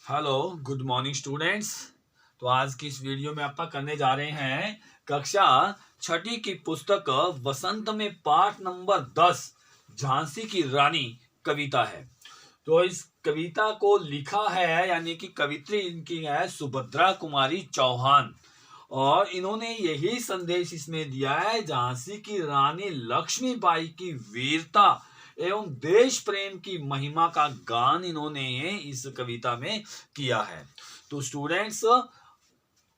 Hello good morning students. तो आज की इस वीडियो में आपका करने जा रहे हैं कक्षा छठी की पुस्तक वसंत में पाठ नंबर 10 झांसी की रानी कविता है। तो इस कविता को लिखा है यानी कि कवित्री इनकी है सुभद्रा कुमारी चौहान और इन्होंने यही संदेश इसमें दिया है झांसी की रानी लक्ष्मीबाई की वीरता एवं देश प्रेम की महिमा का गान इन्होंने इस कविता में किया है। तो स्टूडेंट्स,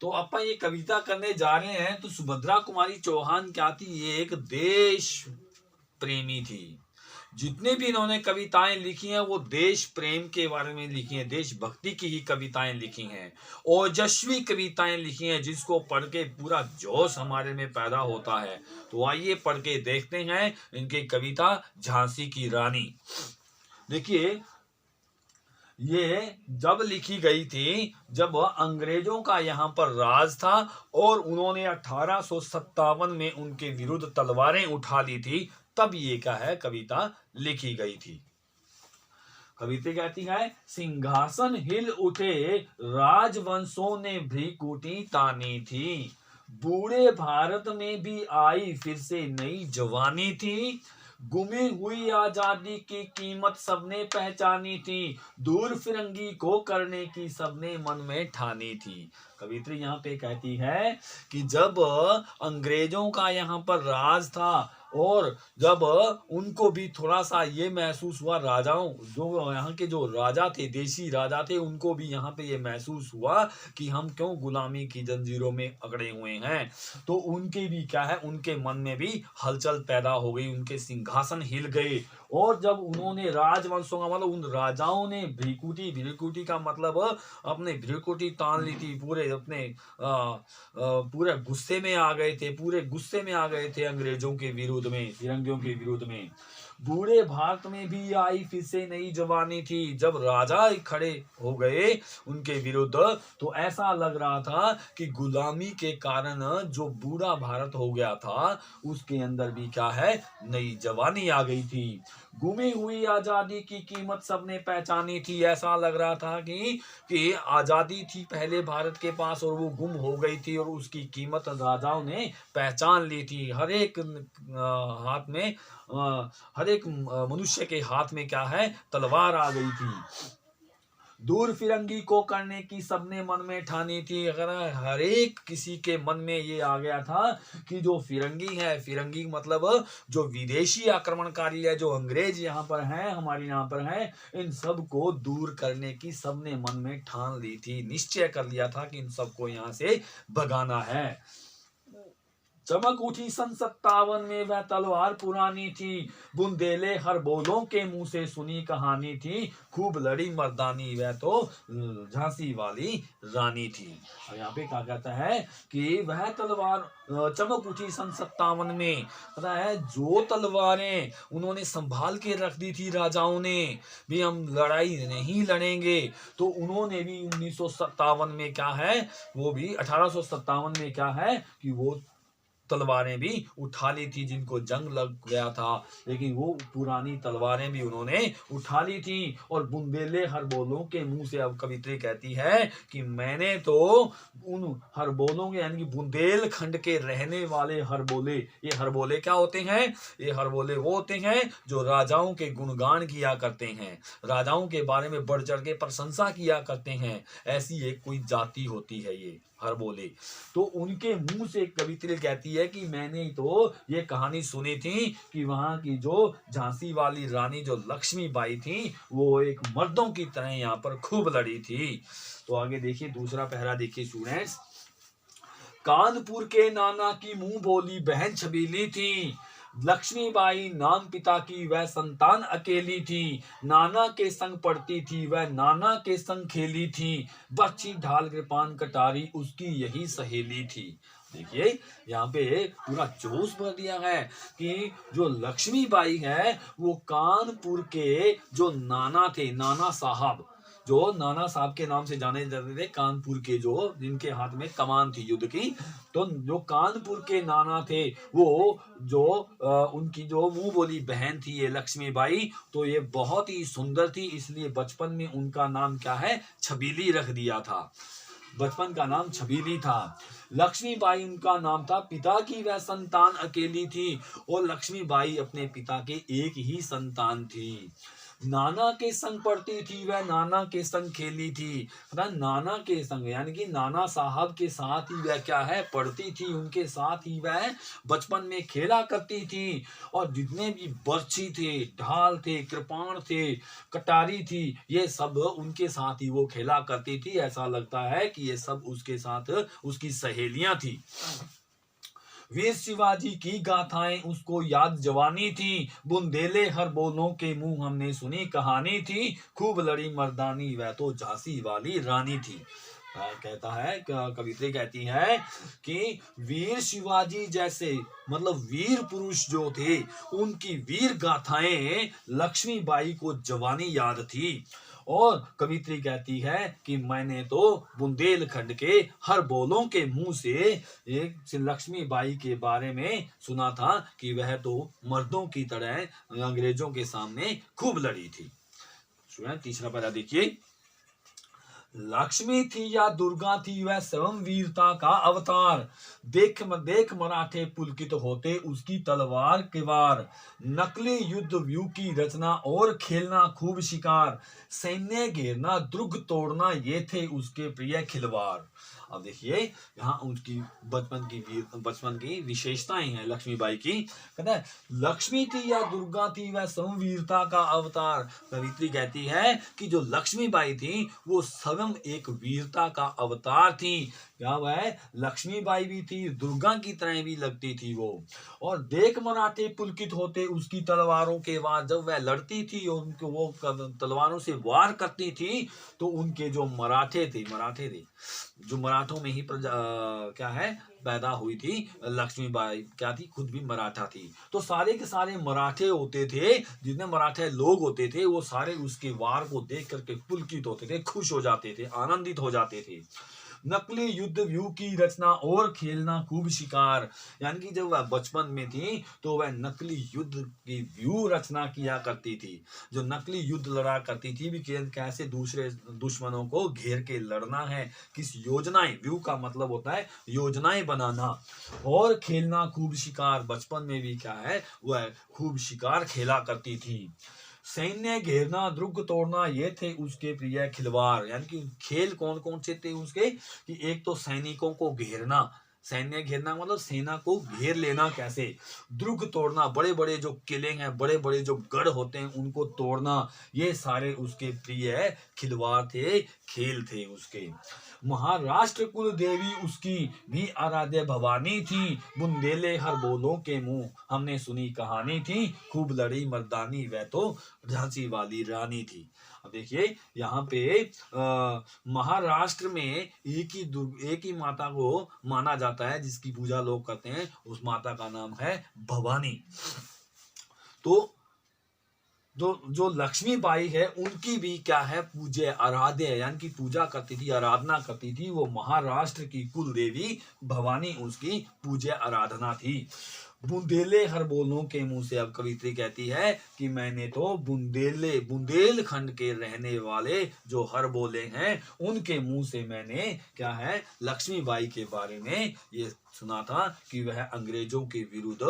तो अपन ये कविता करने जा रहे हैं। तो सुभद्रा कुमारी चौहान क्या थी? ये एक देश प्रेमी थी। जितने भी इन्होंने कविताएं लिखी हैं वो देश प्रेम के बारे में लिखी हैं, देशभक्ति की ही कविताएं लिखी हैं, ओजस्वी कविताएं लिखी हैं जिसको पढ़ के पूरा जोश हमारे में पैदा होता है। तो आइए पढ़ के देखते हैं इनकी कविता झांसी की रानी। देखिए, ये जब लिखी गई थी जब अंग्रेजों का यहाँ पर राज था और उन्होंने 1857 में उनके विरुद्ध तलवारें उठा ली थी, तब ये क्या है कविता लिखी गई थी। कविता कहती है, सिंहासन हिल उठे राजवंशों ने भ्रिकुटी तानी थी, बूढ़े भारत में भी आई फिर से नई जवानी थी, गुमी हुई आजादी की कीमत सबने पहचानी थी, दूर फिरंगी को करने की सबने मन में ठानी थी। कवित्री यहाँ पे कहती है कि जब अंग्रेजों का यहाँ पर राज था और जब उनको भी थोड़ा सा ये महसूस हुआ, राजाओं जो यहाँ के जो राजा थे, देशी राजा थे, उनको भी यहाँ पे ये महसूस हुआ कि हम क्यों गुलामी की जंजीरों में अकड़े हुए हैं। तो उनके भी क्या है, उनके मन में भी हलचल पैदा हो गई, उनके सिंहासन हिल गए। और जब उन्होंने राजवंशों का मतलब उन राजाओं ने भ्रिकुटी का मतलब अपने भ्रिकुटी तान ली थी, पूरे अपने पूरे गुस्से में आ गए थे, पूरे गुस्से में आ गए थे अंग्रेजों के विरुद्ध में, फिरंगियों के विरुद्ध में। बूढ़े भारत में भी आई फिर से नई जवानी थी। जब राजा खड़े हो गए उनके विरुद्ध तो ऐसा लग रहा था कि गुलामी के कारण जो बूढ़ा भारत हो गया था उसके अंदर भी क्या है, नई जवानी आ गई थी। गुमी हुई आजादी की कीमत सबने पहचानी थी। ऐसा लग रहा था कि आजादी थी पहले भारत के पास और वो गुम हो गई थी और उसकी कीमत राजाओं ने पहचान ली थी। हर एक हाथ में हर एक मनुष्य के हाथ में क्या है, तलवार आ गई थी। दूर फिरंगी को करने की सबने मन में ठानी थी। अगर हर एक किसी के मन में ये आ गया था कि जो फिरंगी है, फिरंगी मतलब जो विदेशी आक्रमणकारी है, जो अंग्रेज यहाँ पर हैं, हमारे यहाँ पर हैं, इन सब को दूर करने की सबने मन में ठान ली थी, निश्चय कर लिया था कि इन सबको यहाँ से भगाना है। चमक उठी सन 57 में वह तलवार पुरानी थी, बुंदेले हर बोलों के मुंह से सुनी कहानी थी, खूब लड़ी मर्दानी वह तो झांसी वाली रानी थी। और यहाँ पे क्या कहता है कि वह तलवार चमक उठी सन 57 में, पता है जो तलवारें उन्होंने संभाल के रख दी थी राजाओं ने, भी हम लड़ाई नहीं लड़ेंगे, तो उन्होंने भी 1957 में क्या है, वो भी 1857 में क्या है कि वो तलवारें भी उठा ली थी जिनको जंग लग गया था, लेकिन वो पुरानी तलवारें भी उन्होंने उठा ली थी। और बुंदेले हरबोलों के मुंह से, अब कवित्री कहती है कि मैंने तो उन हरबोलों के यानी कि बुंदेलखंड के रहने वाले हरबोले, ये हरबोले क्या होते हैं, ये हरबोले वो होते हैं जो राजाओं के गुणगान किया करते हैं, राजाओं के बारे में बढ़ चढ़ के प्रशंसा किया करते हैं, ऐसी एक कोई जाति होती है ये हरबोले। तो उनके मुंह से कवित्री कहती है कि मैंने तो ये कहानी सुनी थी कि वहां की जो झांसी वाली रानी जो लक्ष्मीबाई थी वो एक मर्दों की तरह यहाँ पर खूब लड़ी थी। तो आगे देखिए, दूसरा पहरा देखिए स्टूडेंट्स। कानपुर के नाना की मुंह बोली बहन छबीली थी, लक्ष्मीबाई नाम पिता की वह संतान अकेली थी, नाना के संग पढ़ती थी वह नाना के संग खेली थी, बच्ची ढाल कृपान कटारी उसकी यही सहेली थी। देखिए यहाँ पे पूरा जोश भर दिया है कि जो लक्ष्मीबाई है वो कानपुर के जो नाना थे, नाना साहब, जो नाना साहब के नाम से जाने जाते थे, कानपुर के, जो जिनके हाथ में कमान थी युद्ध की। तो जो कानपुर के नाना थे, वो जो उनकी जो मुंह बोली बहन थी ये लक्ष्मीबाई, तो ये बहुत ही सुंदर थी, इसलिए बचपन में उनका नाम क्या है, छबीली रख दिया था। बचपन का नाम छबीली था। लक्ष्मीबाई उनका नाम था। पिता की वह संतान अकेली थी और लक्ष्मीबाई अपने पिता के एक ही संतान थी। नाना के संग पढ़ती थी वह, नाना के संग खेली थी। नाना के संग यानी कि नाना साहब के साथ ही वह क्या है, पढ़ती थी, उनके साथ ही वह बचपन में खेला करती थी। और जितने भी बर्छी थे, ढाल थे, कृपाण थे, कटारी थी, ये सब उनके साथ ही वो खेला करती थी। ऐसा लगता है कि ये सब उसके साथ उसकी सहेलियां थी। वीर शिवाजी की गाथाएं उसको याद जवानी थी, बुंदेले हर बोलों के मुंह हमने सुनी कहानी थी, खूब लड़ी मर्दानी वह तो झांसी वाली रानी थी। कहता है, कवित्री कहती है कि वीर शिवाजी जैसे मतलब वीर पुरुष जो थे, उनकी वीर गाथाएं लक्ष्मीबाई को जवानी याद थी। और कवित्री कहती है कि मैंने तो बुंदेलखंड के हर बोलों के मुंह से एक लक्ष्मीबाई के बारे में सुना था कि वह तो मर्दों की तरह अंग्रेजों के सामने खूब लड़ी थी। तीसरा पैरा देखिए, लक्ष्मी थी या दुर्गा थी वह स्वयं वीरता का अवतार, देख देख मराठे पुलकित होते उसकी तलवार के वार, नकली युद्ध व्यू की रचना और खेलना खूब शिकार, सैन्य घेरना दुर्ग तोड़ना ये थे उसके प्रिय खिलवाड़। अब देखिए यहाँ उसकी बचपन की विशेषताएं हैं लक्ष्मीबाई की। कहता है लक्ष्मी थी या दुर्गा थी वह संवीरता का अवतार। कवित्री कहती है कि जो लक्ष्मीबाई थी वो स्वयं एक वीरता का अवतार थी। क्या वह लक्ष्मीबाई भी थी, दुर्गा की तरह भी लगती थी वो। और देख मराठे पुलकित होते उसकी तलवारों के वार, जब वह लड़ती थी उनको वो तलवारों से वार करती थी तो उनके जो मराठे थे जो मराठों में ही क्या है पैदा हुई थी लक्ष्मीबाई, क्या थी, खुद भी मराठा थी। तो सारे के सारे मराठे होते थे, जितने मराठे लोग होते थे वो सारे उसके वार को देख करके पुलकित होते थे, खुश हो जाते थे, आनंदित हो जाते थे। नकली युद्ध व्यू की रचना और खेलना खूब शिकार, यानी कि जब वह बचपन में थी तो वह नकली युद्ध की व्यू रचना किया करती थी, जो नकली युद्ध लड़ा करती थी भी कैसे दूसरे दुश्मनों को घेर के लड़ना है, किस योजनाएं, व्यू का मतलब होता है योजनाएं बनाना, और खेलना खूब शिकार, बचपन में भी क्या है वह खूब शिकार खेला करती थी। सैन्य घेरना दुर्ग तोड़ना ये थे उसके प्रिय खिलवाड़, यानी कि खेल कौन कौन से थे उसके, कि एक तो सैनिकों को घेरना, सैन्य घेरना मतलब सेना को घेर लेना कैसे, दुर्ग तोड़ना, बड़े बड़े जो किले हैं, बड़े बड़े जो गढ़ होते हैं उनको तोड़ना, ये सारे उसके प्रिय खिलवाड़ थे, खेल थे उसके। महाराष्ट्र कुल देवी उसकी भी आराध्य भवानी थी, बुंदेले हर बोलों के मुंह हमने सुनी कहानी थी, खूब लड़ी मर्दानी वह तो झांसी वाली रानी थी। अब देखिए यहाँ पे महाराष्ट्र में एक ही माता को माना जाता है जिसकी पूजा लोग करते हैं, उस माता का नाम है भवानी। तो जो लक्ष्मीबाई है उनकी भी क्या है पूज्य आराध्य है, यानी कि पूजा करती थी, आराधना करती थी, वो महाराष्ट्र की कुल देवी भवानी उसकी पूज्य आराधना थी। बुंदेले हर बोलों के मुंह से, अब कवित्री कहती है कि मैंने तो बुंदेलखंड के रहने वाले जो हर बोले हैं उनके मुंह से मैंने क्या है लक्ष्मीबाई के बारे में ये सुना था कि वह अंग्रेजों के विरुद्ध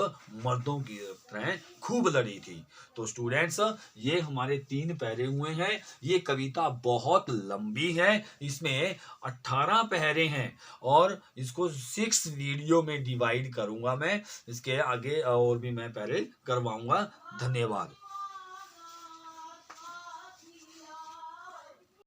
मर्दों की तरह खूब लड़ी थी। तो स्टूडेंट्स ये हमारे 3 पैरे हुए हैं। ये कविता बहुत लंबी है, इसमें 18 पैरे हैं और इसको 6 वीडियो में डिवाइड करूंगा मैं, इसके आगे और भी मैं पैरे करवाऊंगा। धन्यवाद।